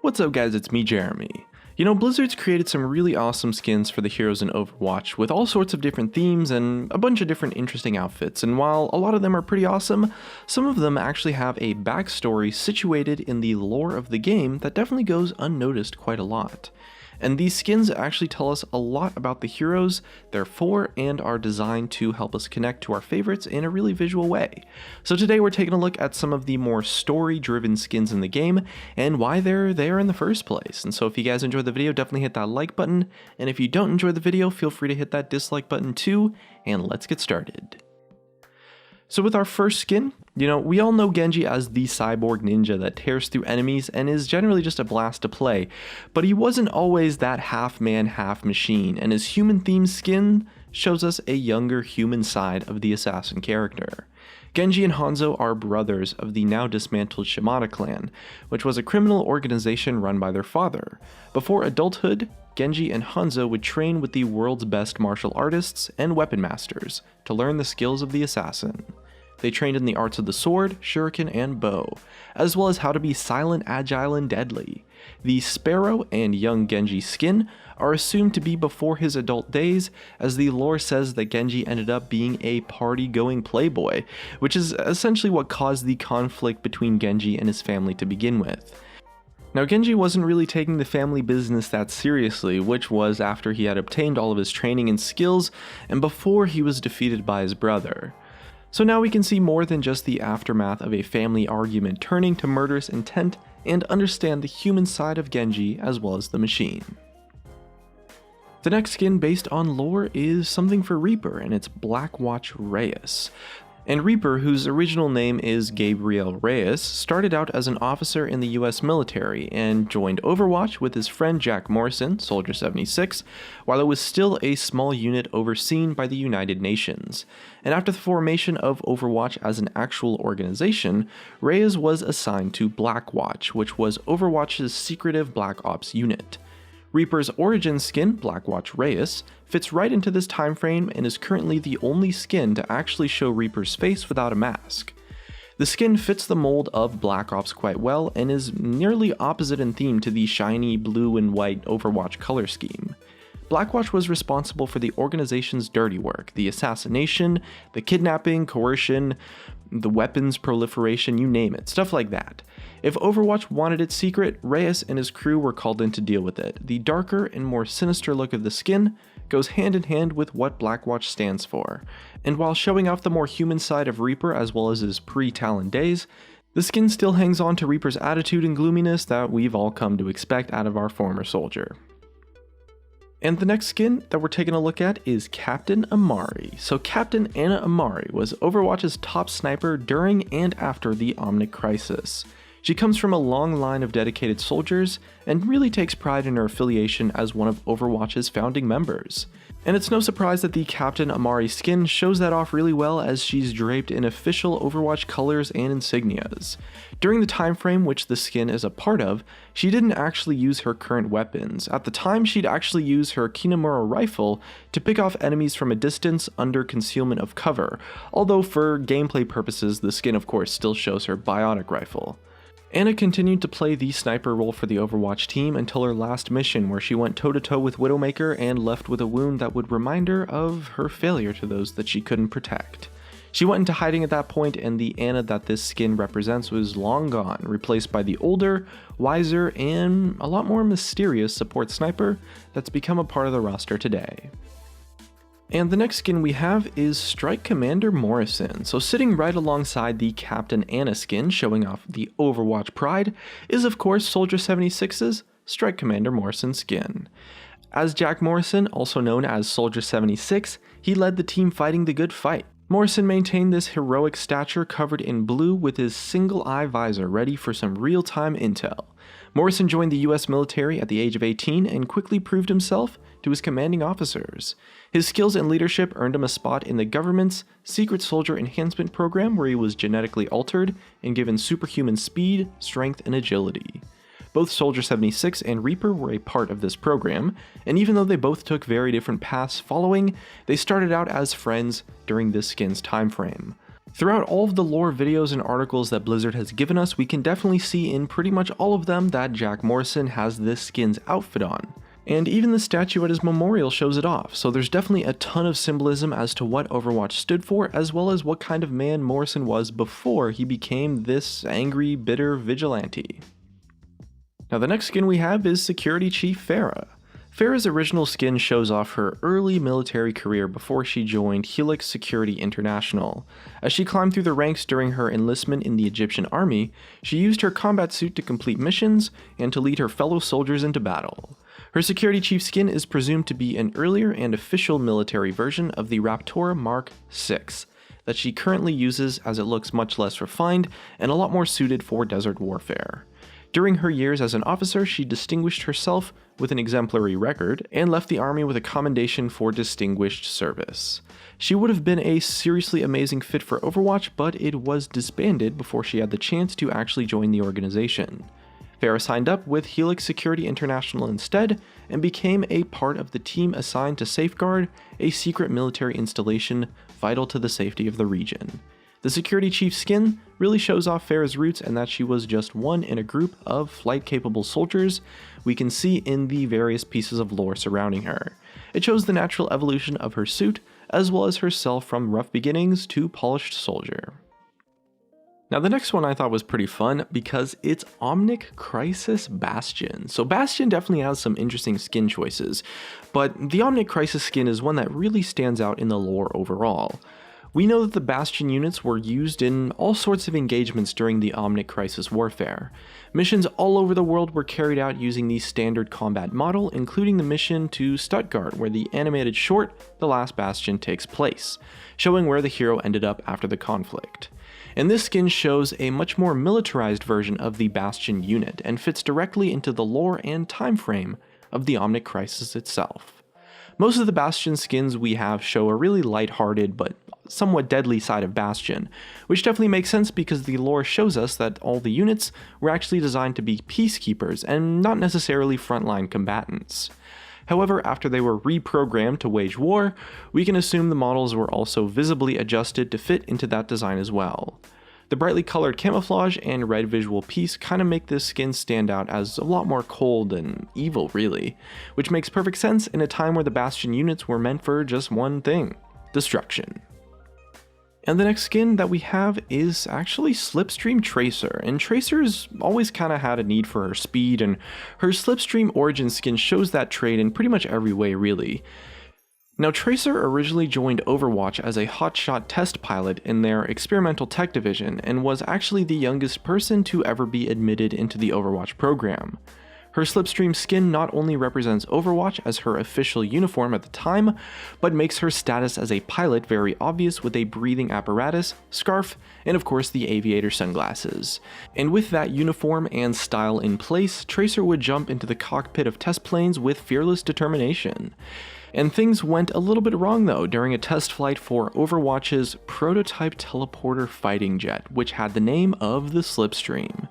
What's up guys, it's me Jeremy. You know, Blizzard's created some really awesome skins for the heroes in Overwatch with all sorts of different themes and a bunch of different interesting outfits, and while a lot of them are pretty awesome, some of them actually have a backstory situated in the lore of the game that definitely goes unnoticed quite a lot. And these skins actually tell us a lot about the heroes they're for and are designed to help us connect to our favorites in a really visual way. So today we're taking a look at some of the more story-driven skins in the game and why they're there in the first place. And so if you guys enjoyed the video, definitely hit that like button, and if you don't enjoy the video, feel free to hit that dislike button too, and let's get started. So with our first skin, we all know Genji as the cyborg ninja that tears through enemies and is generally just a blast to play, but he wasn't always that half man, half machine, and his human-themed skin shows us a younger human side of the assassin character. Genji and Hanzo are brothers of the now dismantled Shimada clan, which was a criminal organization run by their father. Before adulthood, Genji and Hanzo would train with the world's best martial artists and weapon masters to learn the skills of the assassin. They trained in the arts of the sword, shuriken, and bow, as well as how to be silent, agile, and deadly. The Sparrow and young Genji skin are assumed to be before his adult days, as the lore says that Genji ended up being a party-going playboy, which is essentially what caused the conflict between Genji and his family to begin with. Now, Genji wasn't really taking the family business that seriously, which was after he had obtained all of his training and skills, and before he was defeated by his brother. So now we can see more than just the aftermath of a family argument turning to murderous intent and understand the human side of Genji as well as the machine. The next skin based on lore is something for Reaper, and it's Blackwatch Reyes. And Reaper, whose original name is Gabriel Reyes, started out as an officer in the US military and joined Overwatch with his friend Jack Morrison, Soldier 76, while it was still a small unit overseen by the United Nations. And after the formation of Overwatch as an actual organization, Reyes was assigned to Blackwatch, which was Overwatch's secretive Black Ops unit. Reaper's origin skin, Blackwatch Reyes, fits right into this time frame and is currently the only skin to actually show Reaper's face without a mask. The skin fits the mold of Black Ops quite well and is nearly opposite in theme to the shiny blue and white Overwatch color scheme. Blackwatch was responsible for the organization's dirty work, the assassination, the kidnapping, coercion, the weapons proliferation, you name it, stuff like that. If Overwatch wanted it secret, Reyes and his crew were called in to deal with it. The darker and more sinister look of the skin goes hand in hand with what Blackwatch stands for. And while showing off the more human side of Reaper as well as his pre-Talon days, the skin still hangs on to Reaper's attitude and gloominess that we've all come to expect out of our former soldier. And the next skin that we're taking a look at is Captain Amari. So Captain Anna Amari was Overwatch's top sniper during and after the Omnic Crisis. She comes from a long line of dedicated soldiers and really takes pride in her affiliation as one of Overwatch's founding members. And it's no surprise that the Captain Amari skin shows that off really well, as she's draped in official Overwatch colors and insignias. During the time frame which the skin is a part of, she didn't actually use her current weapons. At the time, she'd actually use her Kinemura rifle to pick off enemies from a distance under concealment of cover, although for gameplay purposes the skin of course still shows her biotic rifle. Anna continued to play the sniper role for the Overwatch team until her last mission, where she went toe-to-toe with Widowmaker and left with a wound that would remind her of her failure to those that she couldn't protect. She went into hiding at that point, and the Anna that this skin represents was long gone, replaced by the older, wiser, and a lot more mysterious support sniper that's become a part of the roster today. And the next skin we have is Strike Commander Morrison. So sitting right alongside the Captain Anna skin, showing off the Overwatch pride, is of course Soldier 76's Strike Commander Morrison skin. As Jack Morrison, also known as Soldier 76, he led the team fighting the good fight. Morrison maintained this heroic stature covered in blue with his single-eye visor ready for some real-time intel. Morrison joined the US military at the age of 18 and quickly proved himself to his commanding officers. His skills and leadership earned him a spot in the government's Secret Soldier Enhancement Program, where he was genetically altered and given superhuman speed, strength, and agility. Both Soldier 76 and Reaper were a part of this program, and even though they both took very different paths following, they started out as friends during this skin's time frame. Throughout all of the lore videos and articles that Blizzard has given us, we can definitely see in pretty much all of them that Jack Morrison has this skin's outfit on. And even the statue at his memorial shows it off, so there's definitely a ton of symbolism as to what Overwatch stood for, as well as what kind of man Morrison was before he became this angry, bitter vigilante. Now the next skin we have is Security Chief Pharah. Pharah's original skin shows off her early military career before she joined Helix Security International. As she climbed through the ranks during her enlistment in the Egyptian army, she used her combat suit to complete missions and to lead her fellow soldiers into battle. Her Security Chief skin is presumed to be an earlier and official military version of the Raptor Mark VI that she currently uses, as it looks much less refined and a lot more suited for desert warfare. During her years as an officer, she distinguished herself with an exemplary record and left the army with a commendation for distinguished service. She would have been a seriously amazing fit for Overwatch, but it was disbanded before she had the chance to actually join the organization. Pharah signed up with Helix Security International instead and became a part of the team assigned to safeguard a secret military installation vital to the safety of the region. The Security Chief skin really shows off Pharah's roots and that she was just one in a group of flight-capable soldiers we can see in the various pieces of lore surrounding her. It shows the natural evolution of her suit, as well as herself from rough beginnings to polished soldier. Now the next one I thought was pretty fun because it's Omnic Crisis Bastion. So Bastion definitely has some interesting skin choices, but the Omnic Crisis skin is one that really stands out in the lore overall. We know that the Bastion units were used in all sorts of engagements during the Omnic Crisis warfare. Missions all over the world were carried out using the standard combat model, including the mission to Stuttgart, where the animated short The Last Bastion takes place, showing where the hero ended up after the conflict. And this skin shows a much more militarized version of the Bastion unit, and fits directly into the lore and time frame of the Omnic Crisis itself. Most of the Bastion skins we have show a really lighthearted but somewhat deadly side of Bastion, which definitely makes sense because the lore shows us that all the units were actually designed to be peacekeepers and not necessarily frontline combatants. However, after they were reprogrammed to wage war, we can assume the models were also visibly adjusted to fit into that design as well. The brightly colored camouflage and red visual piece kind of make this skin stand out as a lot more cold and evil really, which makes perfect sense in a time where the Bastion units were meant for just one thing: destruction. And the next skin that we have is actually Slipstream Tracer, and Tracer's always kind of had a need for her speed, and her Slipstream origin skin shows that trait in pretty much every way really. Now Tracer originally joined Overwatch as a hotshot test pilot in their experimental tech division, and was actually the youngest person to ever be admitted into the Overwatch program. Her Slipstream skin not only represents Overwatch as her official uniform at the time, but makes her status as a pilot very obvious with a breathing apparatus, scarf, and of course the aviator sunglasses. And with that uniform and style in place, Tracer would jump into the cockpit of test planes with fearless determination. And things went a little bit wrong though during a test flight for Overwatch's prototype teleporter fighting jet, which had the name of the Slipstream.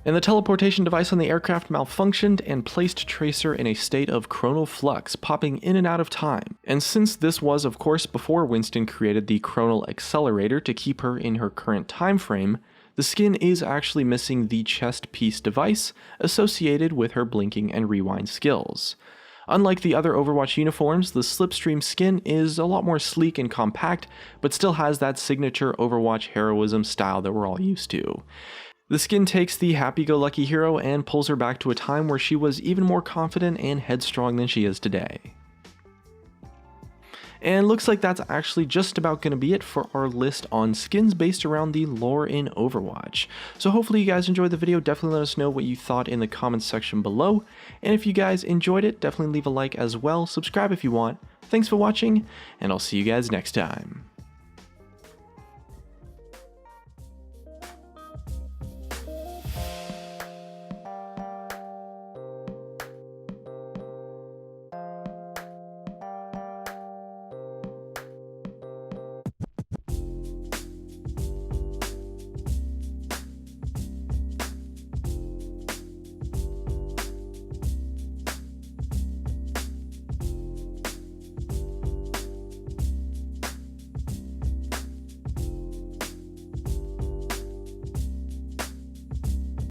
And the teleportation device on the aircraft malfunctioned and placed Tracer in a state of chronal flux, popping in and out of time. And since this was of course before Winston created the chronal accelerator to keep her in her current time frame, the skin is actually missing the chest piece device associated with her blinking and rewind skills. Unlike the other Overwatch uniforms, the Slipstream skin is a lot more sleek and compact, but still has that signature Overwatch heroism style that we're all used to. The skin takes the happy-go-lucky hero and pulls her back to a time where she was even more confident and headstrong than she is today. And looks like that's actually just about going to be it for our list on skins based around the lore in Overwatch. So hopefully you guys enjoyed the video. Definitely let us know what you thought in the comments section below. And if you guys enjoyed it, definitely leave a like as well. Subscribe if you want. Thanks for watching, and I'll see you guys next time.